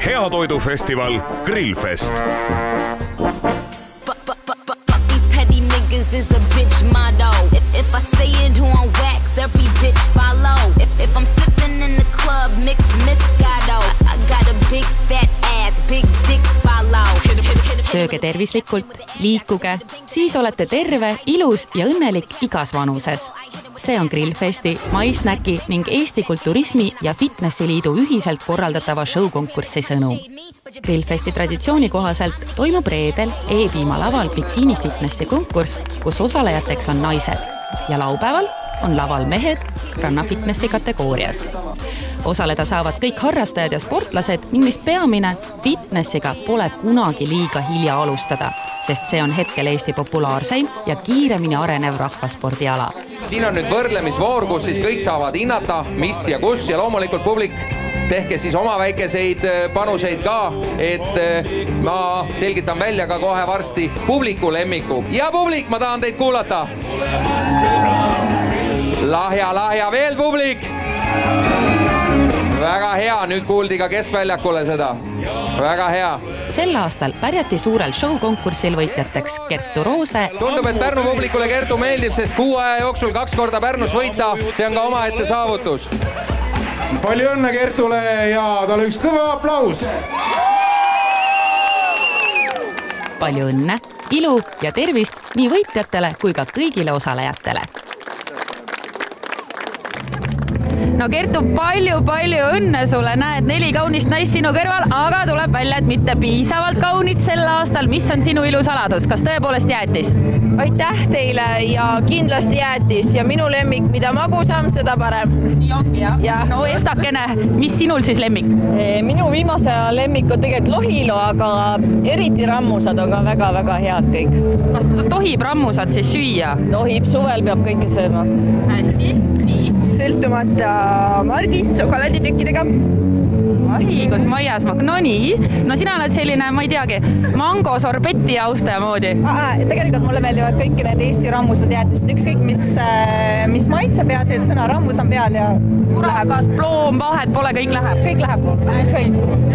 Heatoidufestival Grillfest. Is a bitch motto. If I say it on wax, every bitch follow. If I'm sipping in the club, mix Moscato. I got a big fat ass, big dicks follow. Sööge tervislikult, liikuge, siis olete terve, ilus ja õnnelik igas vanuses. See on Grillfesti, MySnacki ning Eesti Kulturismi ja Fitnessiliidu ühiselt korraldatava showkonkurssi sõnum. Grillfesti traditsiooni kohaselt toimub reedel E-piima laval bikini fitnessi konkurss, kus osalejateks on naised ja laupäeval on laval mehed rannafitnessi kategoorias. Osaleda saavad kõik harrastajad ja sportlased ning mis peamine, fitnessiga pole kunagi liiga hilja alustada, sest see on hetkel Eesti populaarseim ja kiiremini arenev rahvaspordiala. Siin on nüüd võrdlemisvoor, kus siis kõik saavad hinnata, mis ja kus ja loomulikult publik tehke siis oma väikeseid panuseid ka, et ma selgitan välja ka kohe varsti publiku lemmiku. Ja publik, ma tahan teid kuulata. Lahja, veel publik. Väga hea, nüüd kuuldi ka keskväljakule seda. Väga hea. Sel aastal pärjati suurel showkonkursil võitjateks Kertu Roose. Tundub, et Pärnu publikule Kertu meeldib, sest 6 aja jooksul 2 korda Pärnus võita, see on ka oma ette saavutus. Palju õnne Kertule ja talle üks kõva aplaus. Palju õnne, ilu ja tervist nii võitjatele kui ka kõigile osalejatele. No Kertu, palju õnne sulle, näed 4 kaunist naist sinu kõrval, aga tuleb välja, et mitte piisavalt kaunid sel aastal. Mis on sinu ilusaladus? Kas tõepoolest jäätis? Aitäh teile ja kindlasti jäätis ja minu lemmik, mida magusam, seda parem. Nii ongi, jah? No estakene, mis sinul siis lemmik? Minu viimase lemmik on tegelikult lohilo, aga eriti rammusad on ka väga-väga head kõik. Kas tohib rammusad siis süüa? Tohib, suvel peab kõike sööma. Hästi, nii. Sõltumata margist šokolaaditükkidega. Kus Maias mak... No nii, no sina oled selline, ma ei teagi, mango sorbeti austaja moodi. Tegelikult mulle meeldivad kõiki need Eesti rammusad jäätised, ükskõik mis maitse peas, et sõna rammus on peal ja kas ploom, vahet pole, kõik läheb? Kõik läheb.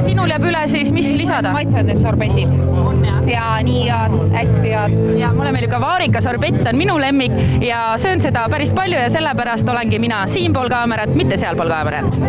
Sinul jääb üle siis, mis lisada? Maitsevad need sorbetid. Ja nii head, hästi head. Ja mulle meeldib ka vaarika sorbett on minu lemmik ja söön seda päris palju ja sellepärast olengi mina siinpool kaamerat, mitte sealpool kaamerat.